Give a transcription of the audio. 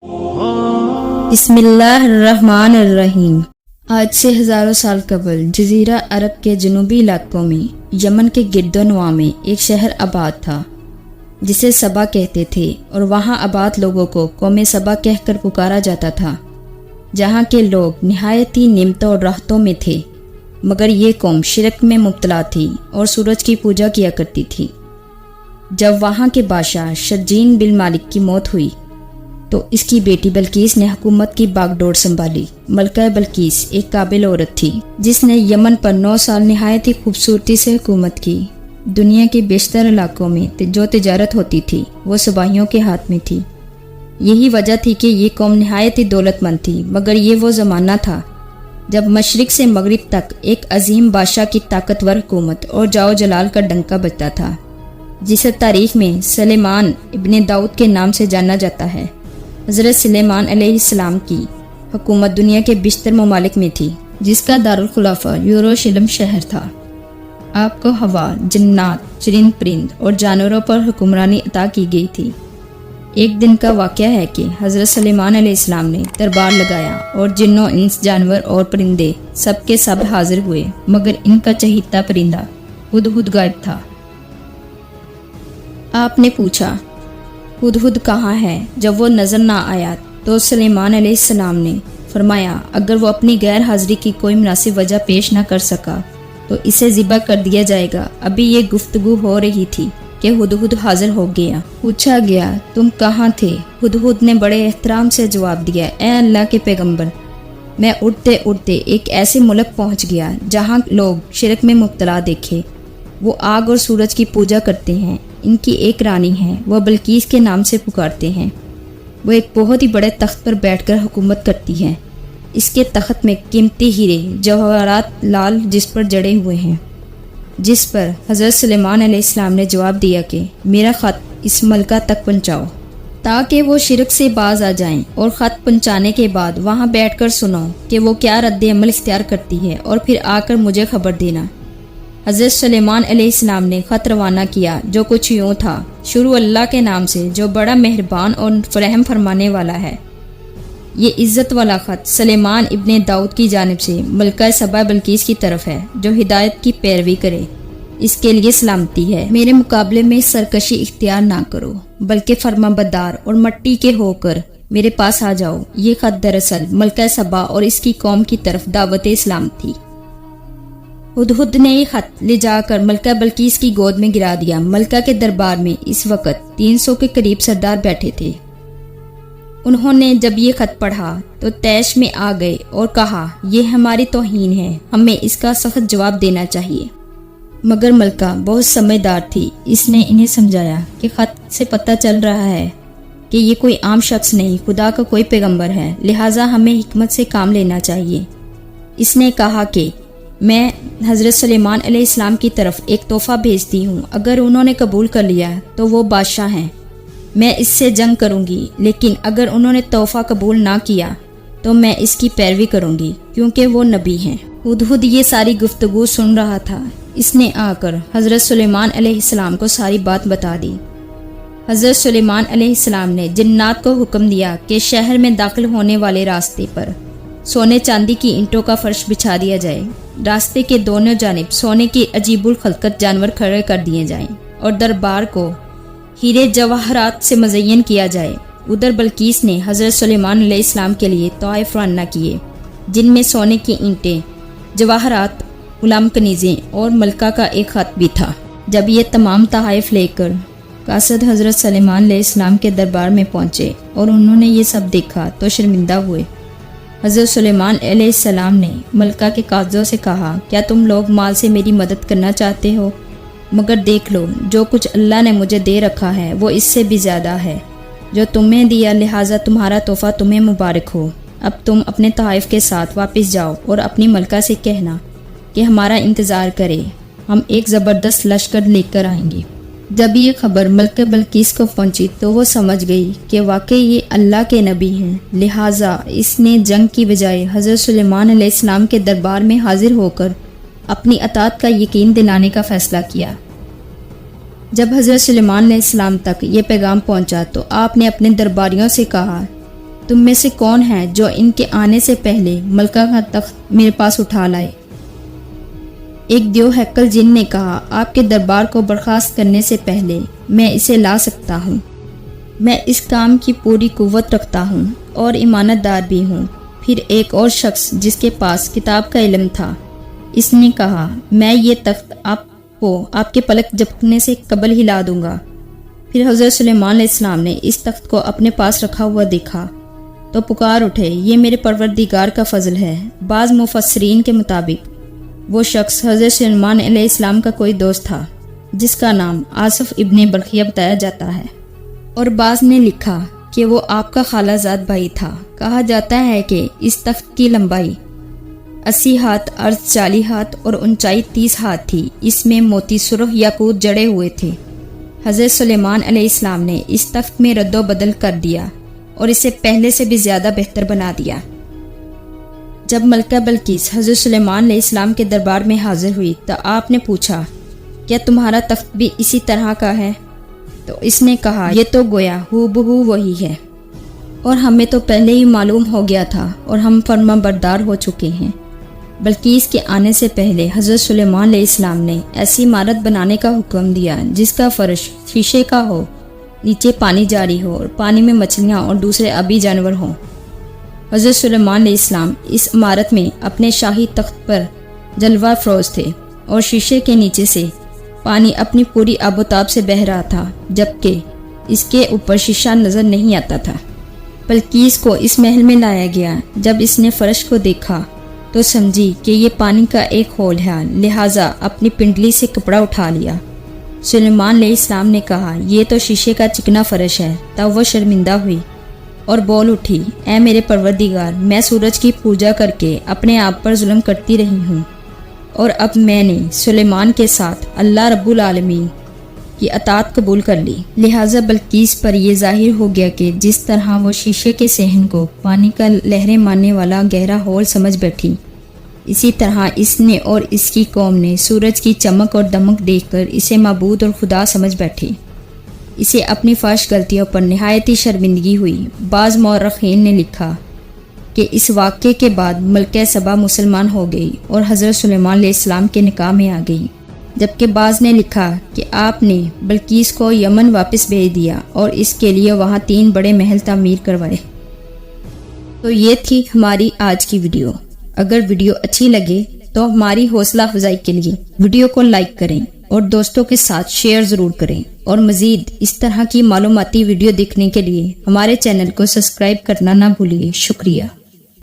بسم اللہ الرحمن الرحیم۔ آج سے ہزاروں سال قبل جزیرہ عرب کے جنوبی علاقوں میں یمن کے گرد و نواح میں ایک شہر آباد تھا جسے سبا کہتے تھے، اور وہاں آباد لوگوں کو قوم سبا کہہ کر پکارا جاتا تھا، جہاں کے لوگ نہایت ہی نعمتوں اور راحتوں میں تھے، مگر یہ قوم شرک میں مبتلا تھی اور سورج کی پوجا کیا کرتی تھی۔ جب وہاں کے بادشاہ شرجین بن مالک کی موت ہوئی تو اس کی بیٹی بلقیس نے حکومت کی باغ ڈور سنبھالی۔ ملکہ بلقیس ایک قابل عورت تھی جس نے یمن پر 9 سال نہایت ہی خوبصورتی سے حکومت کی۔ دنیا کے بیشتر علاقوں میں جو تجارت ہوتی تھی وہ سباہیوں کے ہاتھ میں تھی۔ یہی وجہ تھی کہ یہ قوم نہایت ہی دولت مند تھی، مگر یہ وہ زمانہ تھا جب مشرق سے مغرب تک ایک عظیم بادشاہ کی طاقتور حکومت اور جاؤ جلال کا ڈنکا بجتا تھا، جسے تاریخ میں سلیمان ابن داؤد کے نام سے جانا جاتا ہے۔ حضرت سلیمان علیہ السلام کی حکومت دنیا کے بیشتر ممالک میں تھی، جس کا دارالخلافہ یروشلم شہر تھا۔ آپ کو ہوا، جنات، چرند پرند اور جانوروں پر حکمرانی عطا کی گئی تھی۔ ایک دن کا واقعہ ہے کہ حضرت سلیمان علیہ السلام نے دربار لگایا اور جنوں، انس، جانور اور پرندے سب کے سب حاضر ہوئے، مگر ان کا چہیتا پرندہ ہدہد غائب تھا۔ آپ نے پوچھا، ہدہد کہاں ہے؟ جب وہ نظر نہ آیا تو سلیمان علیہ السلام نے فرمایا، اگر وہ اپنی غیر حاضری کی کوئی مناسب وجہ پیش نہ کر سکا تو اسے ذبح کر دیا جائے گا۔ ابھی یہ گفتگو ہو رہی تھی کہ ہدہد حاضر ہو گیا۔ پوچھا گیا، تم کہاں تھے؟ ہدہد نے بڑے احترام سے جواب دیا، اے اللہ کے پیغمبر، میں اڑتے اڑتے ایک ایسے ملک پہنچ گیا جہاں لوگ شرک میں مبتلا دیکھے۔ وہ آگ اور سورج کی پوجا کرتے ہیں۔ ان کی ایک رانی ہے، وہ بلقیس کے نام سے پکارتے ہیں۔ وہ ایک بہت ہی بڑے تخت پر بیٹھ کر حکومت کرتی ہے۔ اس کے تخت میں قیمتی ہیرے جواہرات لال جس پر جڑے ہوئے ہیں، جس پر حضرت سلیمان علیہ السلام نے جواب دیا کہ میرا خط اس ملکہ تک پہنچاؤ تاکہ وہ شرک سے باز آ جائیں، اور خط پہنچانے کے بعد وہاں بیٹھ کر سنو کہ وہ کیا رد عمل اختیار کرتی ہے، اور پھر آ کر مجھے خبر دینا۔ حضرت سلیمان علیہ السلام نے خط روانہ کیا، جو کچھ یوں تھا، شروع اللہ کے نام سے جو بڑا مہربان اور رحم فرمانے والا ہے۔ یہ عزت والا خط سلیمان ابن داؤد کی جانب سے ملکہ سبا بلقیس کی طرف ہے، جو ہدایت کی پیروی کرے، اس کے لیے سلامتی ہے۔ میرے مقابلے میں سرکشی اختیار نہ کرو، بلکہ فرما بردار اور مٹی کے ہو کر میرے پاس آ جاؤ۔ یہ خط دراصل ملکہ سبا اور اس کی قوم کی طرف دعوت اسلام تھی۔ ہدہد نے یہ خط لے جا کر ملکہ بلقیس کی گود میں گرا دیا۔ ملکہ کے دربار میں اس وقت 300 کے قریب سردار بیٹھے تھے۔ انہوں نے جب یہ خط پڑھا تو طیش میں آ گئے اور کہا، یہ ہماری توہین ہے، ہمیں اس کا سخت جواب دینا چاہیے۔ مگر ملکہ بہت سمجھدار تھی، اس نے انہیں سمجھایا کہ خط سے پتہ چل رہا ہے کہ یہ کوئی عام شخص نہیں، خدا کا کوئی پیغمبر ہے، لہٰذا ہمیں حکمت سے کام لینا چاہیے۔ اس نے کہا کہ میں حضرت سلیمان علیہ السلام کی طرف ایک تحفہ بھیجتی ہوں، اگر انہوں نے قبول کر لیا تو وہ بادشاہ ہیں، میں اس سے جنگ کروں گی، لیکن اگر انہوں نے تحفہ قبول نہ کیا تو میں اس کی پیروی کروں گی، کیونکہ وہ نبی ہیں۔ ہدہد یہ ساری گفتگو سن رہا تھا۔ اس نے آ کر حضرت سلیمان علیہ السلام کو ساری بات بتا دی۔ حضرت سلیمان علیہ السلام نے جنات کو حکم دیا کہ شہر میں داخل ہونے والے راستے پر سونے چاندی کی اینٹوں کا فرش بچھا دیا جائے، راستے کے دونوں جانب سونے کے عجیب الخلقت جانور کھڑے کر دیے جائیں، اور دربار کو ہیرے جواہرات سے مزین کیا جائے۔ ادھر بلقیس نے حضرت سلیمان علیہ السلام کے لیے تحائف روانہ کیے، جن میں سونے کی اینٹیں، جواہرات، غلام کنیزیں اور ملکہ کا ایک خط بھی تھا۔ جب یہ تمام تحائف لے کر قاصد حضرت سلیمان علیہ السلام کے دربار میں پہنچے اور انہوں نے یہ سب دیکھا تو شرمندہ ہوئے۔ حضرت سلیمان علیہ السلام نے ملکہ کے قاصدوں سے کہا، کیا تم لوگ مال سے میری مدد کرنا چاہتے ہو؟ مگر دیکھ لو، جو کچھ اللہ نے مجھے دے رکھا ہے وہ اس سے بھی زیادہ ہے جو تمہیں دیا، لہٰذا تمہارا تحفہ تمہیں مبارک ہو۔ اب تم اپنے تحائف کے ساتھ واپس جاؤ اور اپنی ملکہ سے کہنا کہ ہمارا انتظار کرے، ہم ایک زبردست لشکر لے کر آئیں گے۔ جب یہ خبر ملکہ بلقیس کو پہنچی تو وہ سمجھ گئی کہ واقعی یہ اللہ کے نبی ہیں، لہٰذا اس نے جنگ کی بجائے حضرت سلیمان علیہ السلام کے دربار میں حاضر ہو کر اپنی اطاعت کا یقین دلانے کا فیصلہ کیا۔ جب حضرت سلیمان علیہ السلام تک یہ پیغام پہنچا تو آپ نے اپنے درباریوں سے کہا تم میں سے کون ہے جو ان کے آنے سے پہلے ملکہ کا تخت میرے پاس اٹھا لائے؟ ایک دیو ہیکل جن نے کہا، آپ کے دربار کو برخاست کرنے سے پہلے میں اسے لا سکتا ہوں۔ میں اس کام کی پوری قوت رکھتا ہوں اور امانت دار بھی ہوں۔ پھر ایک اور شخص جس کے پاس کتاب کا علم تھا، اس نے کہا، میں یہ تخت آپ کو آپ کے پلک جھپکنے سے قبل ہی لا دوں گا۔ پھر حضرت سلیمان علیہ السلام نے اس تخت کو اپنے پاس رکھا ہوا دیکھا تو پکار اٹھے، یہ میرے پروردگار کا فضل ہے۔ بعض مفسرین کے مطابق وہ شخص حضرت سلیمان علیہ السلام کا کوئی دوست تھا جس کا نام آصف ابن برقیہ بتایا جاتا ہے، اور بعض نے لکھا کہ وہ آپ کا خالہ زاد بھائی تھا۔ کہا جاتا ہے کہ اس تخت کی لمبائی 80 ہاتھ، عرض 40 ہاتھ اور اونچائی 30 ہاتھ تھی۔ اس میں موتی سرخ یاقوت جڑے ہوئے تھے۔ حضرت سلیمان علیہ السلام نے اس تخت میں رد و بدل کر دیا اور اسے پہلے سے بھی زیادہ بہتر بنا دیا۔ جب ملکہ بلقیس حضرت سلیمان علیہ السلام کے دربار میں حاضر ہوئی تو آپ نے پوچھا، کیا تمہارا تخت بھی اسی طرح کا ہے؟ تو اس نے کہا، یہ تو گویا ہو بہو وہی ہے، اور ہمیں تو پہلے ہی معلوم ہو گیا تھا اور ہم فرما بردار ہو چکے ہیں۔ بلقیس کے آنے سے پہلے حضرت سلیمان علیہ السلام نے ایسی عمارت بنانے کا حکم دیا جس کا فرش شیشے کا ہو، نیچے پانی جاری ہو اور پانی میں مچھلیاں اور دوسرے آبی جانور ہوں۔ حضرت سلیمان علیہ السلام اس عمارت میں اپنے شاہی تخت پر جلوہ فروز تھے، اور شیشے کے نیچے سے پانی اپنی پوری آب و تاب سے بہہ رہا تھا، جبکہ اس کے اوپر شیشہ نظر نہیں آتا تھا۔ بلقیس کو اس محل میں لایا گیا۔ جب اس نے فرش کو دیکھا تو سمجھی کہ یہ پانی کا ایک ہول ہے، لہٰذا اپنی پنڈلی سے کپڑا اٹھا لیا۔ سلیمان علیہ السلام نے کہا، یہ تو شیشے کا چکنا فرش ہے۔ تب وہ شرمندہ ہوئی اور بول اٹھی، اے میرے پروردگار، میں سورج کی پوجا کر کے اپنے آپ پر ظلم کرتی رہی ہوں، اور اب میں نے سلیمان کے ساتھ اللہ رب العالمین کی اطاعت قبول کر لی۔ لہٰذا بلقیس پر یہ ظاہر ہو گیا کہ جس طرح وہ شیشے کے صحن کو پانی کا لہریں مارنے والا گہرا ہول سمجھ بیٹھی، اسی طرح اس نے اور اس کی قوم نے سورج کی چمک اور دمک دیکھ کر اسے معبود اور خدا سمجھ بیٹھی۔ اسے اپنی فاحش غلطیوں پر نہایت ہی شرمندگی ہوئی۔ بعض مورخین نے لکھا کہ اس واقعے کے بعد ملکہ سبا مسلمان ہو گئی اور حضرت سلیمان علیہ السلام کے نکاح میں آ گئی، جبکہ بعض نے لکھا کہ آپ نے بلقیس کو یمن واپس بھیج دیا اور اس کے لیے وہاں 3 بڑے محل تعمیر کروائے۔ تو یہ تھی ہماری آج کی ویڈیو۔ اگر ویڈیو اچھی لگے تو ہماری حوصلہ افزائی کے لیے ویڈیو کو لائک کریں اور دوستوں کے ساتھ شیئر ضرور کریں، اور مزید اس طرح کی معلوماتی ویڈیو دیکھنے کے لیے ہمارے چینل کو سبسکرائب کرنا نہ بھولیے۔ شکریہ۔